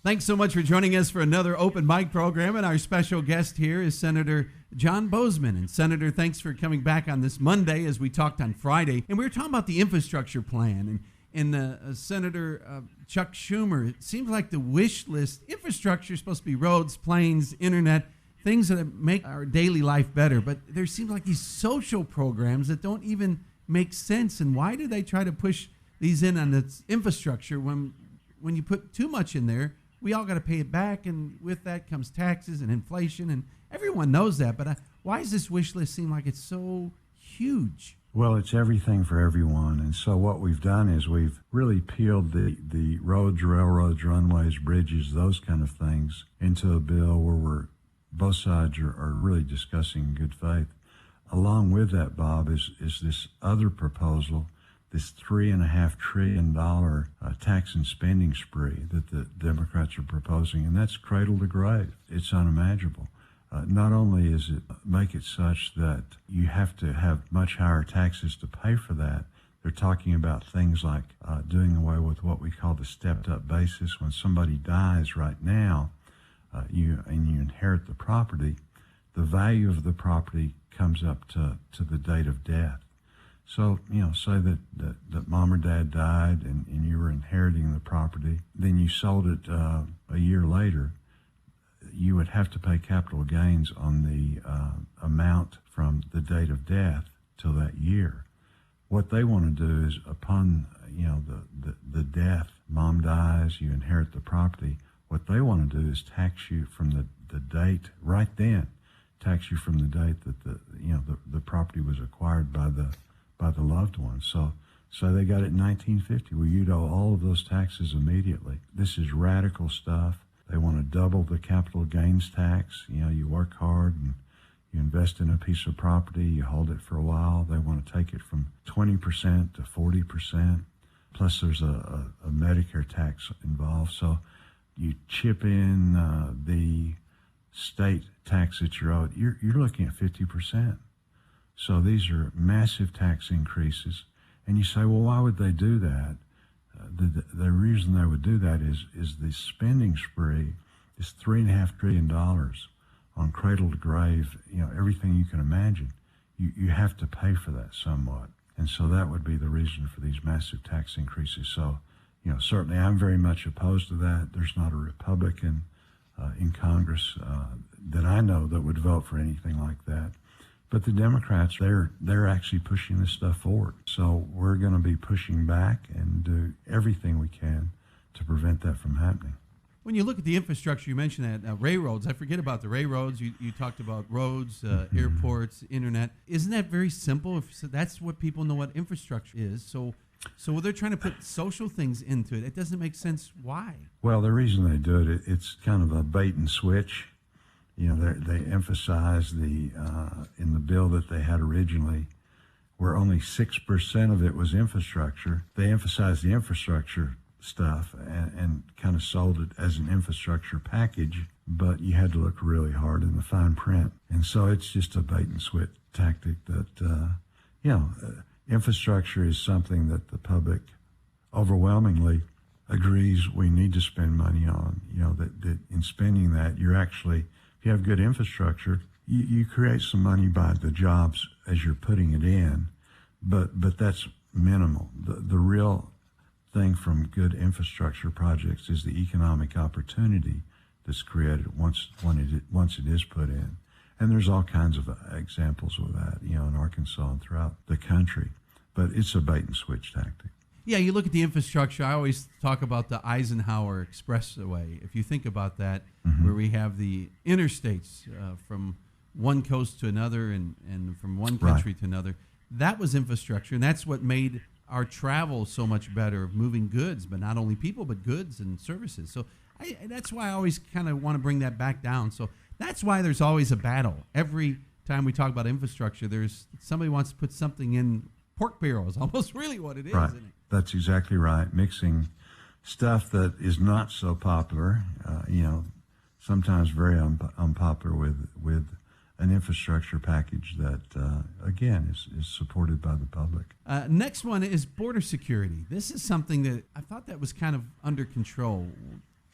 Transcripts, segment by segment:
Thanks so much for joining us for another open mic program. And our special guest here is Senator John Boozman. And Senator, thanks for coming back on this Monday as we talked on Friday. And we were talking about the infrastructure plan. And Senator Chuck Schumer, it seems like the wish list, infrastructure is supposed to be roads, planes, internet, things that make our daily life better. But there seems like these social programs that don't even make sense. And why do they try to push these in on its infrastructure when you put too much in there? We all got to pay it back, and with that comes taxes and inflation, and everyone knows that. But why does this wish list seem like it's so huge? Well, it's everything for everyone, and so what we've done is we've really peeled the roads, railroads, runways, bridges, those kind of things into a bill where both sides are really discussing in good faith. Along with that, Bob, is this other proposal, this $3.5 trillion tax and spending spree that the Democrats are proposing, and that's cradle to grave. It's unimaginable. Not only is it make it such that you have to have much higher taxes to pay for that, they're talking about things like doing away with what we call the stepped-up basis. When somebody dies right now, you inherit the property, the value of the property comes up to the date of death. So, say that mom or dad died and you were inheriting the property, then you sold it a year later, you would have to pay capital gains on the amount from the date of death till that year. What they want to do is upon, the death, mom dies, you inherit the property, what they want to do is tax you from the date right then, tax you from the date that the property was acquired by the loved one. So they got it in 1950. Well, you'd owe all of those taxes immediately. This is radical stuff. They want to double the capital gains tax. You work hard and you invest in a piece of property, you hold it for a while. They want to take it from 20% to 40%. Plus there's a Medicare tax involved. So you chip in the state tax that you're owed. You're looking at 50%. So these are massive tax increases. And you say, well, why would they do that? The reason they would do that is the spending spree is $3.5 trillion on cradle to grave, everything you can imagine. You have to pay for that somewhat. And so that would be the reason for these massive tax increases. So, certainly I'm very much opposed to that. There's not a Republican in Congress that I know that would vote for anything like that. But the Democrats, they're actually pushing this stuff forward. So we're going to be pushing back and do everything we can to prevent that from happening. When you look at the infrastructure, you mentioned that railroads. I forget about the railroads. You talked about roads, airports, internet. Isn't that very simple? So that's what people know what infrastructure is. So they're trying to put social things into it. It doesn't make sense. Why? Well, the reason they do it, it's kind of a bait and switch. They emphasize in the bill that they had originally, where only 6% of it was infrastructure. They emphasized the infrastructure stuff and kind of sold it as an infrastructure package, but you had to look really hard in the fine print. And so it's just a bait and switch tactic that, infrastructure is something that the public overwhelmingly agrees we need to spend money on. That in spending that, you're actually, if you have good infrastructure, you create some money by the jobs as you're putting it in, but that's minimal. The real thing from good infrastructure projects is the economic opportunity that's created once it is put in. And there's all kinds of examples of that, in Arkansas and throughout the country. But it's a bait and switch tactic. Yeah, you look at the infrastructure. I always talk about the Eisenhower Expressway. If you think about that, where we have the interstates from one coast to another and from one country to another, that was infrastructure, and that's what made our travel so much better, of moving goods, but not only people, but goods and services. So that's why I always kind of want to bring that back down. So that's why there's always a battle. Every time we talk about infrastructure, there's somebody wants to put something in pork barrels, almost really what it is, right. Isn't it? That's exactly right. Mixing stuff that is not so popular, sometimes very unpopular with an infrastructure package that, again, is supported by the public. Next one is border security. This is something that I thought that was kind of under control.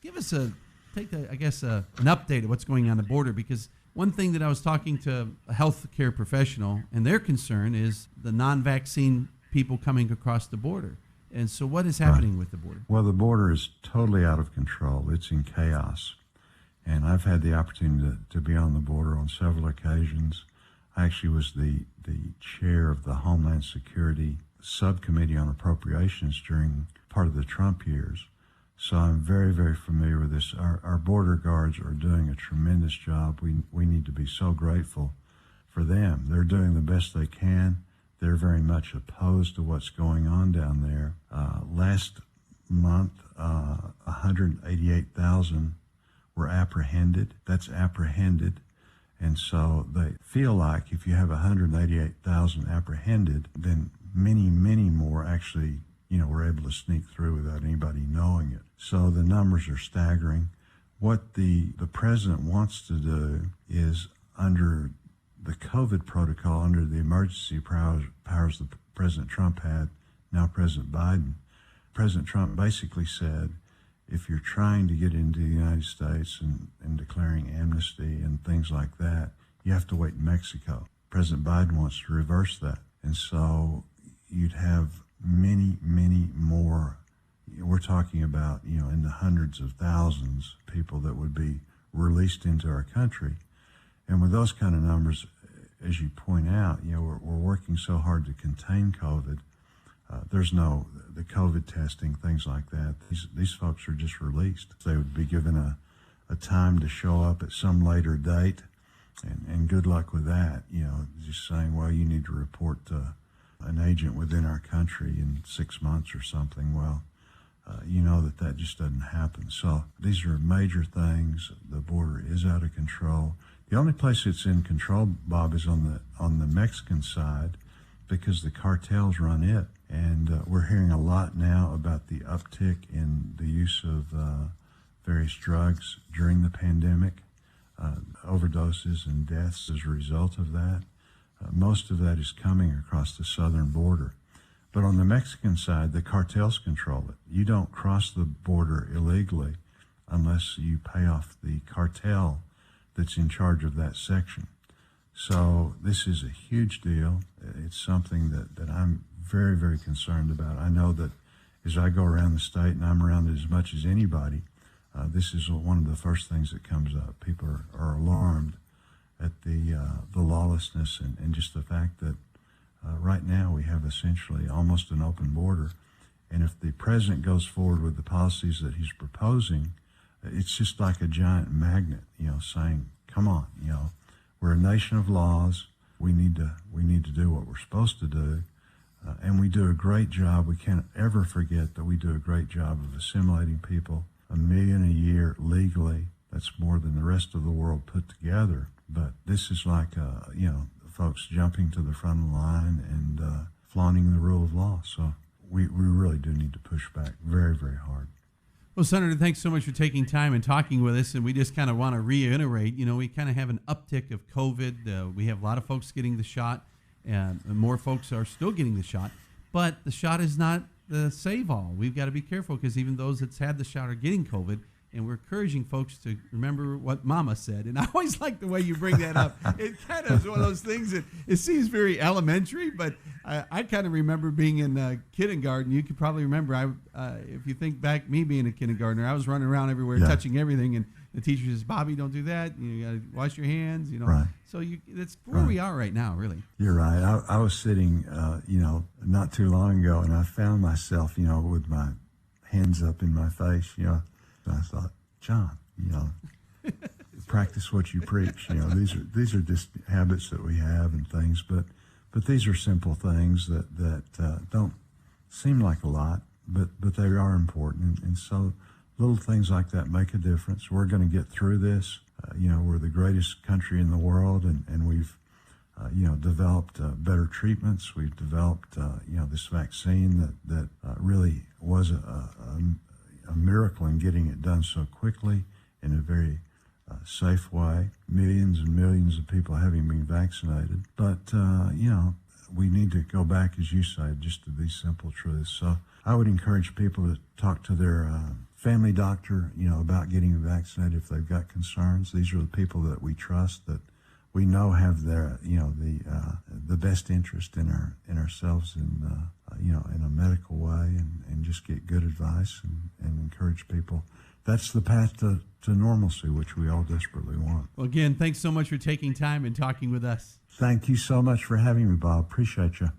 Give us a take, an update of what's going on the border, because one thing that I was talking to a healthcare professional, and their concern is the non-vaccine people coming across the border. And so what is happening with the border? Well, the border is totally out of control. It's in chaos. And I've had the opportunity to be on the border on several occasions. I actually was the chair of the Homeland Security Subcommittee on Appropriations during part of the Trump years. So I'm very, very familiar with this. Our border guards are doing a tremendous job. We need to be so grateful for them. They're doing the best they can. They're very much opposed to what's going on down there. Last month, 188,000 were apprehended. That's apprehended. And so they feel like if you have 188,000 apprehended, then many, many more actually, were able to sneak through without anybody knowing it. So the numbers are staggering. What the president wants to do is, under the COVID protocol, under the emergency powers that President Trump had, now President Biden, President Trump basically said, if you're trying to get into the United States and declaring amnesty and things like that, you have to wait in Mexico. President Biden wants to reverse that. And so you'd have many, many more. We're talking about, in the hundreds of thousands of people that would be released into our country. And with those kind of numbers, as you point out, we're working so hard to contain COVID. There's no the COVID testing, things like that. These folks are just released. They would be given a time to show up at some later date, and good luck with that. Just saying, well, you need to report to an agent within our country in 6 months or something. Well, that just doesn't happen. So these are major things. The border is out of control. The only place it's in control, Bob, is on the Mexican side, because the cartels run it. And we're hearing a lot now about the uptick in the use of various drugs during the pandemic, overdoses and deaths as a result of that. Most of that is coming across the southern border. But on the Mexican side, the cartels control it. You don't cross the border illegally unless you pay off the cartel that's in charge of that section. So this is a huge deal. It's something that I'm very, very concerned about. I know that as I go around the state, and I'm around it as much as anybody, this is one of the first things that comes up. People are alarmed at the lawlessness and just the fact that right now we have essentially almost an open border. And if the president goes forward with the policies that he's proposing, it's just like a giant magnet, saying, come on, we're a nation of laws. We need to do what we're supposed to do. And we do a great job. We can't ever forget that we do a great job of assimilating people. 1 million a year legally. That's more than the rest of the world put together. But this is like, folks jumping to the front of the line and flaunting the rule of law. So we really do need to push back very, very hard. Well, Senator, thanks so much for taking time and talking with us. And we just kind of want to reiterate, we kind of have an uptick of COVID. We have a lot of folks getting the shot, and more folks are still getting the shot. But the shot is not the save-all. We've got to be careful, because even those that's had the shot are getting COVID. And we're encouraging folks to remember what Mama said. And I always like the way you bring that up. It kind of is one of those things that it seems very elementary, but I kind of remember being in kindergarten. You could probably remember, if you think back, me being a kindergartner, I was running around everywhere, touching everything. And the teacher says, Bobby, don't do that. You got to wash your hands, Right. So that's where we are right now, really. You're right. I was sitting, not too long ago, and I found myself, with my hands up in my face, I thought, John, practice what you preach. These are just habits that we have and things, but these are simple things that don't seem like a lot, but they are important. And so little things like that make a difference. We're going to get through this. We're the greatest country in the world, and we've developed better treatments. We've developed this vaccine that really was a miracle in getting it done so quickly in a very safe way. Millions and millions of people having been vaccinated. But, we need to go back, as you say, just to these simple truths. So I would encourage people to talk to their family doctor, about getting vaccinated if they've got concerns. These are the people that we trust, that we know have their, the best interest in ourselves in a medical way, and just get good advice and encourage people. That's the path to normalcy, which we all desperately want. Well, again, thanks so much for taking time and talking with us. Thank you so much for having me, Bob. Appreciate you.